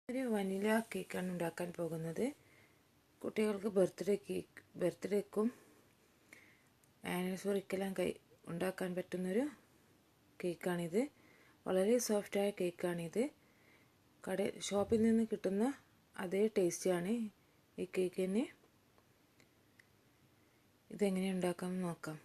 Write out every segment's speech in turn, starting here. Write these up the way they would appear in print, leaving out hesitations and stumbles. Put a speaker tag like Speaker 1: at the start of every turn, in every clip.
Speaker 1: ഒരു വനില കേക്കാണ് ഉണ്ടാക്കാൻ പോകുന്നത്. കുട്ടികൾക്ക് ബർത്ത്ഡേക്കും ആനിവേഴ്സറിക്കെല്ലാം ഉണ്ടാക്കാൻ പറ്റുന്നൊരു കേക്കാണിത്. വളരെ സോഫ്റ്റായ കേക്കാണിത്. ഷോപ്പിൽ നിന്ന് കിട്ടുന്ന അതേ ടേസ്റ്റാണ് ഈ കേക്കിന്. ഇതെങ്ങനെ ഉണ്ടാക്കാമെന്ന് നോക്കാം.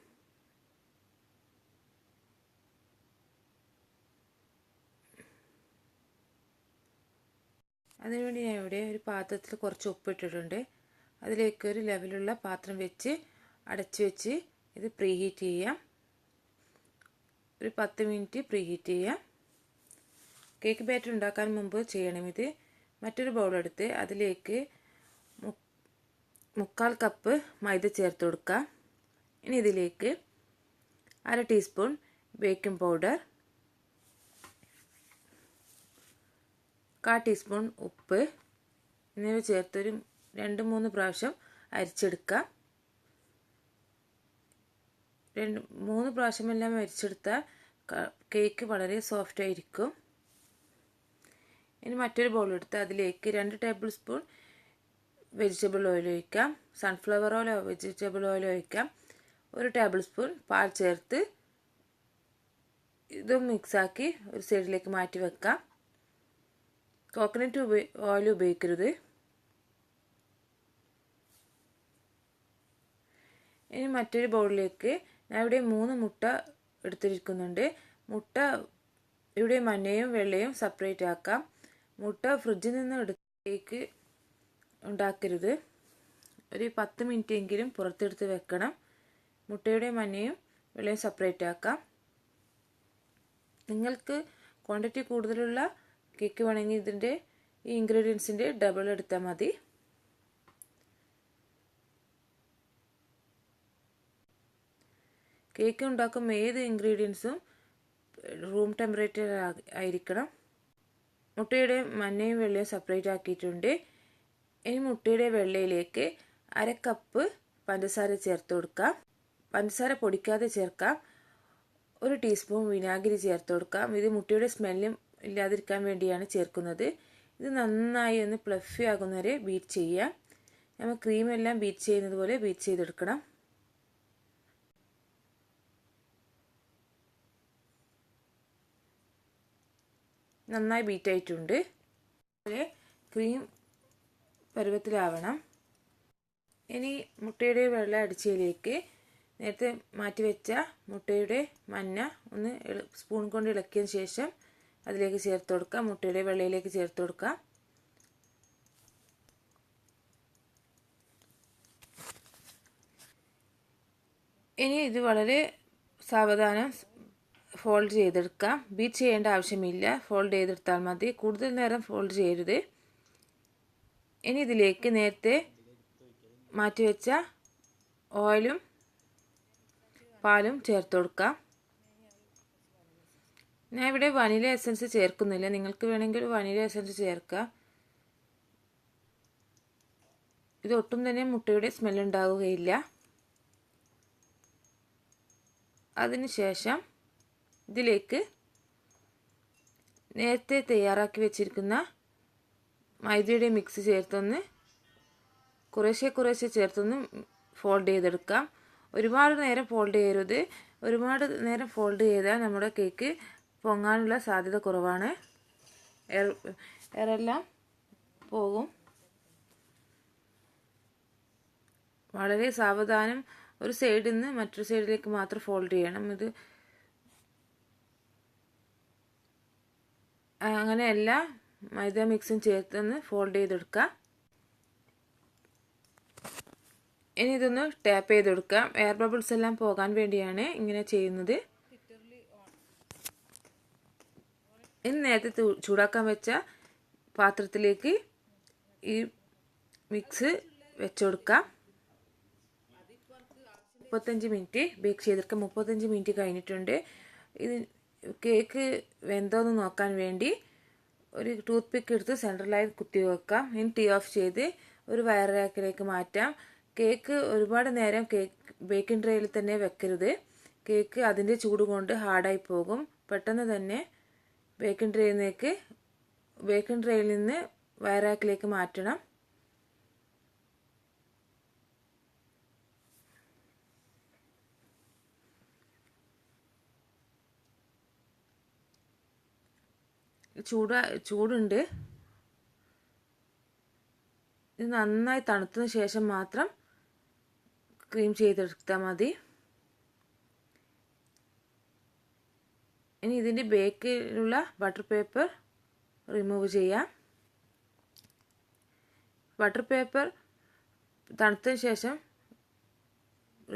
Speaker 1: അതിനുവേണ്ടി ഞാൻ ഇവിടെ ഒരു പാത്രത്തിൽ കുറച്ച് ഉപ്പിട്ടിട്ടുണ്ട്. അതിലേക്ക് ഒരു ലെവലുള്ള പാത്രം വെച്ച് അടച്ചു വെച്ച് ഇത് പ്രീഹീറ്റ് ചെയ്യാം. ഒരു 10 മിനിറ്റ് പ്രീഹീറ്റ് ചെയ്യാം. കേക്ക് ബാറ്റർ ഉണ്ടാക്കാൻ മുമ്പ് ചെയ്യണം ഇത്. മറ്റൊരു ബൗളെടുത്ത് അതിലേക്ക് 1/4 കപ്പ് മൈദ ചേർത്ത് കൊടുക്കാം. ഇനി ഇതിലേക്ക് 1/2 ടീസ്പൂൺ ബേക്കിംഗ് പൗഡർ, 1/4 ടീസ്പൂൺ ഉപ്പ് എന്നിവ ചേർത്തൊരു 2-3 പ്രാവശ്യം അരിച്ചെടുക്കാം. 2-3 പ്രാവശ്യമെല്ലാം അരിച്ചെടുത്താൽ കേക്ക് വളരെ സോഫ്റ്റ് ആയിരിക്കും. ഇനി മറ്റൊരു ബൗൾ എടുത്ത് അതിലേക്ക് 2 ടേബിൾ സ്പൂൺ വെജിറ്റബിൾ ഓയിൽ ഒഴിക്കാം. സൺഫ്ലവർ ഓയിലോ വെജിറ്റബിൾ ഓയിലോ ഒഴിക്കാം. 1 ടേബിൾ സ്പൂൺ പാൽ ചേർത്ത് ഇതും മിക്സാക്കി ഒരു സൈഡിലേക്ക് മാറ്റി വെക്കാം. കോക്കനട്ട് ഓയിൽ ഉപയോഗിക്കരുത്. ഇനി മറ്റൊരു ബൗളിലേക്ക് ഞാൻ ഇവിടെ 3 മുട്ട എടുത്തിരിക്കുന്നുണ്ട്. മുട്ട ഇവിടെ മഞ്ഞയും വെള്ളയും സെപ്പറേറ്റ് ആക്കാം. മുട്ട ഫ്രിഡ്ജിൽ നിന്ന് എടുത്തേക്ക് ഉണ്ടാക്കരുത്. ഒരു 10 മിനിറ്റ് എങ്കിലും പുറത്തെടുത്ത് വെക്കണം. മുട്ടയുടെ മഞ്ഞയും വെള്ളയും സെപ്പറേറ്റ് ആക്കാം. നിങ്ങൾക്ക് ക്വാണ്ടിറ്റി കൂടുതലുള്ള കേക്ക് വേണമെങ്കിൽ ഇതിൻ്റെ ഈ ഇൻഗ്രീഡിയൻസിൻ്റെ ഡബിൾ എടുത്താൽ മതി. കേക്ക് ഉണ്ടാക്കുമ്പോൾ ഏത് ഇൻഗ്രീഡിയൻസും റൂം ടെമ്പറേച്ചർ ആയിരിക്കണം. മുട്ടയുടെ മഞ്ഞയും വെള്ളയും സെപ്പറേറ്റ് ആക്കിയിട്ടുണ്ട്. ഇനി മുട്ടയുടെ വെള്ളയിലേക്ക് 1/2 കപ്പ് പഞ്ചസാര ചേർത്ത് കൊടുക്കാം. പഞ്ചസാര പൊടിക്കാതെ ചേർക്കാം. 1 ടീസ്പൂൺ വിനാഗിരി ചേർത്ത് കൊടുക്കാം. ഇത് മുട്ടയുടെ സ്മെല്ലും ഇല്ലാതിരിക്കാൻ വേണ്ടിയാണ് ചേർക്കുന്നത്. ഇത് നന്നായി ഒന്ന് ഫ്ലഫി ആകുന്നവരെ ബീറ്റ് ചെയ്യാം. നമ്മൾ ക്രീമെല്ലാം ബീറ്റ് ചെയ്യുന്നത് പോലെ ബീറ്റ് ചെയ്തെടുക്കണം. നന്നായി ബീറ്റ് ആയിട്ടുണ്ട്. അതുപോലെ ക്രീം പരുവത്തിലാവണം. ഇനി മുട്ടയുടെ വെള്ള അടിച്ചതിലേക്ക് നേരത്തെ മാറ്റി വെച്ച മുട്ടയുടെ മഞ്ഞ ഒന്ന് സ്പൂൺ കൊണ്ട് ഇളക്കിയതിന് ശേഷം അതിലേക്ക് ചേർത്ത് കൊടുക്കാം. മുട്ടയുടെ വെള്ളയിലേക്ക് ചേർത്ത് കൊടുക്കാം. ഇനി ഇത് വളരെ സാവധാനം ഫോൾഡ് ചെയ്തെടുക്കാം. ബീറ്റ് ചെയ്യേണ്ട ആവശ്യമില്ല. ഫോൾഡ് ചെയ്തെടുത്താൽ മതി. കൂടുതൽ നേരം ഫോൾഡ് ചെയ്യരുത്. ഇനി ഇതിലേക്ക് നേരത്തെ മാറ്റിവെച്ച ഓയിലും പാലും ചേർത്ത് കൊടുക്കാം. ഞാൻ ഇവിടെ വനില എസൻസ് ചേർക്കുന്നില്ല. നിങ്ങൾക്ക് വേണമെങ്കിൽ വനില എസൻസ് ചേർക്കാം. ഇത് ഒട്ടും തന്നെ മുട്ടയുടെ സ്മെൽ ഉണ്ടാവുകയില്ല. അതിനുശേഷം ഇതിലേക്ക് നേരത്തെ തയ്യാറാക്കി വെച്ചിരിക്കുന്ന മൈദയുടെ മിക്സ് ചേർത്തൊന്ന് കുറേശ്ശെ ചേർത്തൊന്ന് ഫോൾഡ് ചെയ്തെടുക്കാം. ഒരുപാട് നേരം ഫോൾഡ് ചെയ്യരുത്. ഒരുപാട് നേരം ഫോൾഡ് ചെയ്താൽ നമ്മുടെ കേക്ക് പൊങ്ങാനുള്ള സാധ്യത കുറവാണ്. എയറെല്ലാം പോകും. വളരെ സാവധാനം ഒരു സൈഡിൽ നിന്ന് മറ്റൊരു സൈഡിലേക്ക് മാത്രം ഫോൾഡ് ചെയ്യണം. ഇത് അങ്ങനെയല്ല, മൈദ മിക്സും ചേർത്തൊന്ന് ഫോൾഡ് ചെയ്തെടുക്കാം. ഇനി ഇതൊന്ന് ടാപ്പ് ചെയ്തെടുക്കാം. എയർ ബബിൾസ് എല്ലാം പോകാൻ വേണ്ടിയാണ് ഇങ്ങനെ ചെയ്യുന്നത്. ഇനി നേരത്തെ ചൂടാക്കാൻ വെച്ച പാത്രത്തിലേക്ക് ഈ മിക്സ് വെച്ച് കൊടുക്കാം. 35 മിനിറ്റ് ബേക്ക് ചെയ്തെടുക്കാം. 35 മിനിറ്റ് കഴിഞ്ഞിട്ടുണ്ട്. ഇത് കേക്ക് വെന്തോന്ന് നോക്കാൻ വേണ്ടി ഒരു ടൂത്ത് പിക്ക് എടുത്ത് സെൻട്രലായി കുത്തി വെക്കാം. ഇനി ടീ ഓഫ് ചെയ്ത് ഒരു വയർ റാക്കിലേക്ക് മാറ്റാം. കേക്ക് ഒരുപാട് നേരം ബേക്കിംഗ് ട്രേയിൽ തന്നെ വെക്കരുത്. കേക്ക് അതിൻ്റെ ചൂട് കൊണ്ട് ഹാർഡായി പോകും. പെട്ടെന്ന് തന്നെ ബേക്കിംഗ് ട്രേയിൽ നിന്ന് വയർ റാക്കിലേക്ക് മാറ്റണം. ചൂടുണ്ട്. ഇത് നന്നായി തണുത്തതിന് ശേഷം മാത്രം ക്രീം ചെയ്തെടുത്താൽ മതി. ഇനി ഇതിൻ്റെ ബേക്കിലുള്ള ബട്ടർ പേപ്പർ റിമൂവ് ചെയ്യാം. ബട്ടർ പേപ്പർ തണുത്തതിന് ശേഷം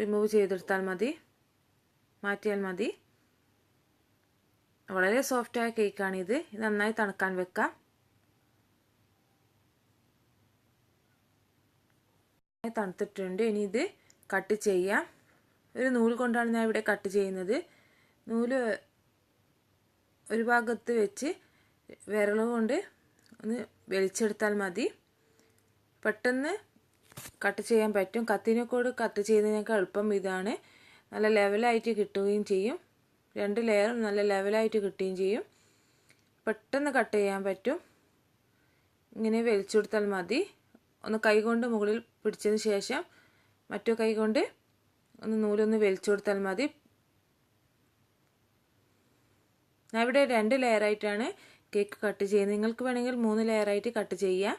Speaker 1: റിമൂവ് ചെയ്തെടുത്താൽ മതി, മാറ്റിയാൽ മതി. വളരെ സോഫ്റ്റായ കേക്കാണിത്. ഇത് നന്നായി തണുക്കാൻ വെക്കാം. തണുത്തിട്ടുണ്ട്. ഇനി ഇത് കട്ട് ചെയ്യാം. ഒരു നൂല് കൊണ്ടാണ് ഞാൻ ഇവിടെ കട്ട് ചെയ്യുന്നത്. നൂല് ഒരു ഭാഗത്ത് വെച്ച് വിരൽ കൊണ്ട് ഒന്ന് വലിച്ചെടുത്താൽ മതി. പെട്ടെന്ന് കട്ട് ചെയ്യാൻ പറ്റും. കത്തിനെക്കൂടെ കട്ട് ചെയ്യുന്നതിനേക്കാൾ എളുപ്പം ഇതാണ്. നല്ല ലെവലായിട്ട് കിട്ടുകയും ചെയ്യും. 2 ലെയറും നല്ല ലെവലായിട്ട് കിട്ടുകയും ചെയ്യും. പെട്ടെന്ന് കട്ട് ചെയ്യാൻ പറ്റും. ഇങ്ങനെ വലിച്ചെടുത്താൽ മതി. ഒന്ന് കൈ കൊണ്ട് മുകളിൽ പിടിച്ചതിന് ശേഷം മറ്റു കൈ കൊണ്ട് ഒന്ന് നൂലൊന്ന് വലിച്ചു കൊടുത്താൽ മതി. ഞാൻ ഇവിടെ 2 ലെയറായിട്ടാണ് കേക്ക് കട്ട് ചെയ്യുന്നത്. നിങ്ങൾക്ക് വേണമെങ്കിൽ 3 ലെയറായിട്ട് കട്ട് ചെയ്യാം.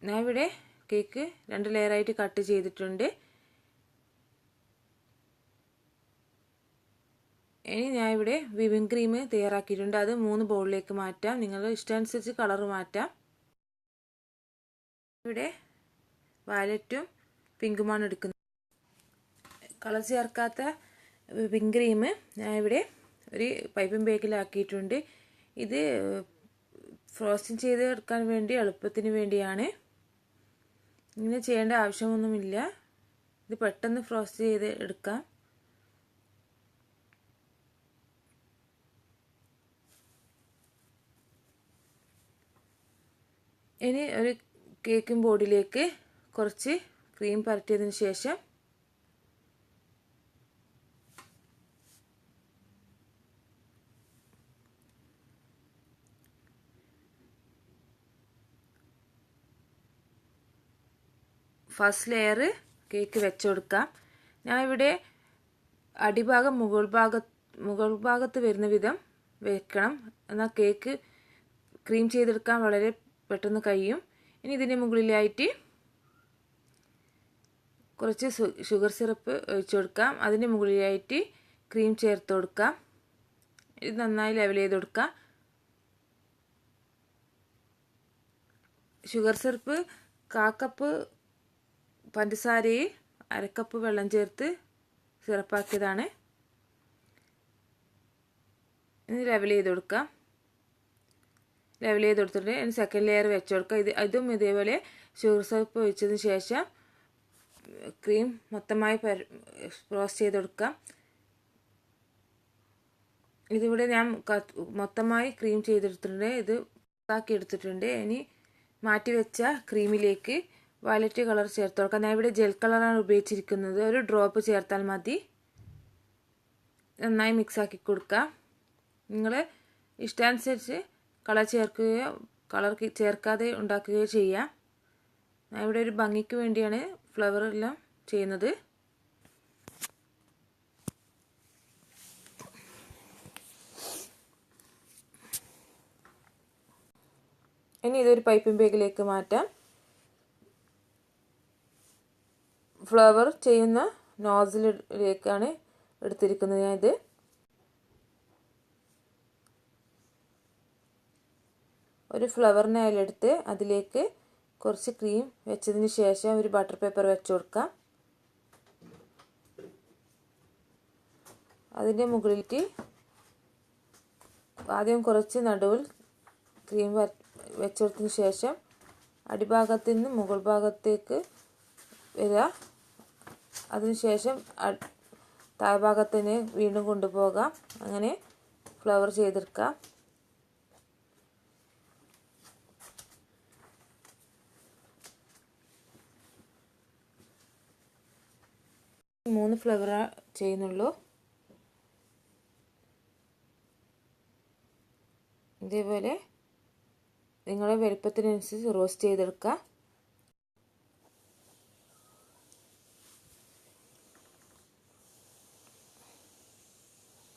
Speaker 1: ഞാൻ ഇവിടെ കേക്ക് 2 ലെയറായിട്ട് കട്ട് ചെയ്തിട്ടുണ്ട്. ഇനി ഞാൻ ഇവിടെ വിപ്പിംഗ് ക്രീം തയ്യാറാക്കിയിട്ടുണ്ട്. അത് 3 ബൗളിലേക്ക് മാറ്റാം. നിങ്ങളുടെ ഇഷ്ടമനുസരിച്ച് കളർ മാറ്റാം. ഇവിടെ വയലറ്റും പിങ്കുമാണ് എടുക്കുന്നത്. കളർ ചേർക്കാത്ത വിപ്പിംഗ് ക്രീം ഞാൻ ഇവിടെ ഒരു പൈപ്പിംഗ് ബാഗിലാക്കിയിട്ടുണ്ട്. ഇത് ഫ്രോസ്റ്റിംഗ് ചെയ്തെടുക്കാൻ വേണ്ടി എളുപ്പത്തിന് വേണ്ടിയാണ്. ഇങ്ങനെ ചെയ്യേണ്ട ആവശ്യമൊന്നുമില്ല. ഇത് പെട്ടെന്ന് ഫ്രോസ്റ്റ് ചെയ്ത് എടുക്കാം. ഇനി ഒരു കേക്കിംഗ് ബോർഡിലേക്ക് കുറച്ച് ക്രീം പരട്ടിയതിന് ശേഷം ഫസ്റ്റ് ലെയർ കേക്ക് വെച്ച് കൊടുക്കാം. ഞാൻ ഇവിടെ അടിഭാഗം മുകൾ ഭാഗത്ത് വരുന്ന വിധം വെക്കണം. എന്നാൽ കേക്ക് ക്രീം ചെയ്തെടുക്കാൻ വളരെ പെട്ടെന്ന് കഴിയും. ഇനി ഇതിൻ്റെ മുകളിലായിട്ട് കുറച്ച് ഷുഗർ സിറപ്പ് ഒഴിച്ചു കൊടുക്കാം. അതിൻ്റെ മുകളിലായിട്ട് ക്രീം ചേർത്ത് കൊടുക്കാം. ഇത് നന്നായി ലെവൽ ചെയ്ത് കൊടുക്കാം. ഷുഗർ സിറപ്പ് 1/4 കപ്പ് പഞ്ചസാരയിൽ 1/2 കപ്പ് വെള്ളം ചേർത്ത് സിറപ്പാക്കിയതാണ്. ഇനി ലെവൽ ചെയ്ത് കൊടുക്കാം. ലെവൽ ചെയ്ത് കൊടുത്തിട്ട് ഇനി സെക്കൻഡ് ലെയർ വെച്ച് കൊടുക്കുക. ഇതും ഇതേപോലെ ഷുഗർ സിറപ്പ് ഒഴിച്ചതിന് ശേഷം ക്രീം മൊത്തമായി റോസ്റ്റ് ചെയ്ത് കൊടുക്കാം. ഇതിവിടെ ഞാൻ മൊത്തമായി ക്രീം ചെയ്തെടുത്തിട്ടുണ്ട്. ഇത് ആക്കി എടുത്തിട്ടുണ്ട്. ഇനി മാറ്റി വെച്ച ക്രീമിലേക്ക് വയലറ്റ് കളർ ചേർത്ത് കൊടുക്കാം. ഞാൻ ഇവിടെ ജെൽ കളറാണ് ഉപയോഗിച്ചിരിക്കുന്നത്. ഒരു ഡ്രോപ്പ് ചേർത്താൽ മതി. നന്നായി മിക്സാക്കി കൊടുക്കാം. നിങ്ങൾ ഇഷ്ടാനുസരിച്ച് കളർ ചേർക്കുകയോ കളർ ചേർക്കാതെ ഉണ്ടാക്കുകയോ ചെയ്യാം. ഞാൻ ഇവിടെ ഒരു ഭംഗിക്ക് വേണ്ടിയാണ് ഫ്ലവർ എല്ലാം ചെയ്യുന്നത്. ഇനി ഇതൊരു പൈപ്പിംഗ് ബാഗിലേക്ക് മാറ്റാം. ഫ്ലവർ ചെയ്യുന്ന നോസിലിലേക്കാണ് എടുത്തിരിക്കുന്നത് ഞാൻ. ഇത് ഒരു ഫ്ലവറിനെ അതിലെടുത്ത് അതിലേക്ക് കുറച്ച് ക്രീം വെച്ചതിന് ശേഷം ഒരു ബട്ടർ പേപ്പർ വെച്ച് കൊടുക്കാം. അതിൻ്റെ മുകളിലേക്ക് ആദ്യം കുറച്ച് നടുവിൽ ക്രീം വെച്ച് കൊടുത്തതിന് ശേഷം അടിഭാഗത്ത് നിന്ന് മുകൾ ഭാഗത്തേക്ക് വരിക. അതിനുശേഷം താഴ്ഭാഗത്തിന് വീണ്ടും കൊണ്ടുപോകാം. അങ്ങനെ ഫ്ലവർ ചെയ്തെടുക്കാം. 3 ഫ്ലവർ ചെയ്യുന്നുള്ളൂ. ഇതേപോലെ നിങ്ങളുടെ വലുപ്പത്തിനനുസരിച്ച് റോസ്റ്റ് ചെയ്തെടുക്കുക.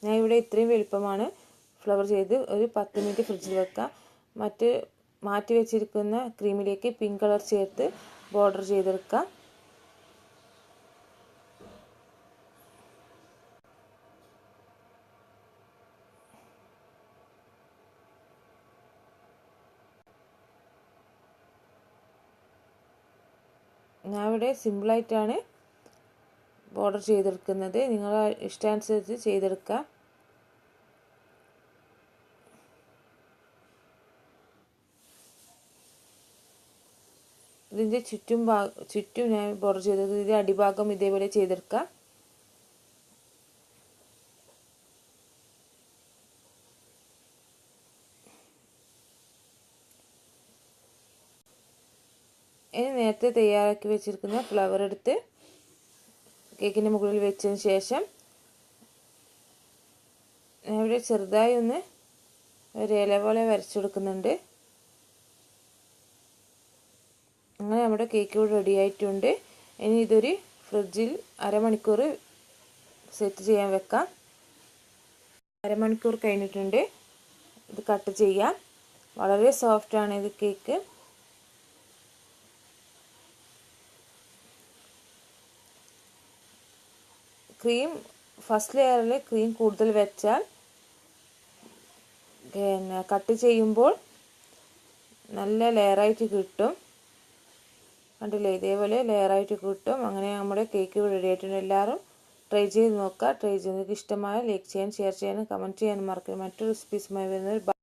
Speaker 1: ഞാൻ ഇവിടെ ഇത്രയും വലുപ്പമാണ് ഫ്ലവർ ചെയ്ത് ഒരു 10 മിനിറ്റ് ഫ്രിഡ്ജിൽ വെക്കുക. മാറ്റി വെച്ചിരിക്കുന്ന ക്രീമിലേക്ക് പിങ്ക് കളർ ചേർത്ത് ബോർഡർ ചെയ്തെടുക്കുക. ഞാൻ ഇവിടെ സിമ്പിളായിട്ടാണ് ബോർഡർ ചെയ്തെടുക്കുന്നത്. നിങ്ങളുടെ ഇഷ്ടാനുസരിച്ച് ചെയ്തെടുക്കുക. ഇതിൻ്റെ ചുറ്റും ഞാൻ ബോർഡർ ചെയ്തത്. ഇതിൻ്റെ അടിഭാഗം ഇതേപോലെ ചെയ്തെടുക്കുക. ഇനി നേരത്തെ തയ്യാറാക്കി വെച്ചിരിക്കുന്ന ഫ്ലവർ എടുത്ത് കേക്കിൻ്റെ മുകളിൽ വെച്ചതിന് ശേഷം ഞാൻ ഇവിടെ ചെറുതായി ഒന്ന് ഒരു ഇല പോലെ വരച്ചു കൊടുക്കുന്നുണ്ട്. അങ്ങനെ നമ്മുടെ കേക്ക് ഇവിടെ റെഡി ആയിട്ടുണ്ട്. ഇനി ഇതൊരു ഫ്രിഡ്ജിൽ അരമണിക്കൂർ സെറ്റ് ചെയ്യാൻ വെക്കാം. അരമണിക്കൂർ കഴിഞ്ഞിട്ടുണ്ട്. ഇത് കട്ട് ചെയ്യാം. വളരെ സോഫ്റ്റാണ് ഇത് കേക്ക്. ക്രീം ഫസ്റ്റ് ലെയറിൽ ക്രീം കൂടുതൽ വെച്ചാൽ പിന്നെ കട്ട് ചെയ്യുമ്പോൾ നല്ല ലെയറായിട്ട് കിട്ടും. കണ്ടില്ലേ, ഇതേപോലെ ലെയറായിട്ട് കിട്ടും. അങ്ങനെ നമ്മുടെ കേക്ക് റെഡി ആയിട്ടുണ്ട്. എല്ലാവരും ട്രൈ ചെയ്ത് നോക്കുക. ട്രൈ ചെയ്ത് നിങ്ങൾക്ക് ഇഷ്ടമായ ലൈക്ക് ചെയ്യാൻ, ഷെയർ ചെയ്യാനും കമൻറ്റ് ചെയ്യാനും മറക്കരുത്. മറ്റൊരു റെസിപ്പീസുമായി വരുന്നത്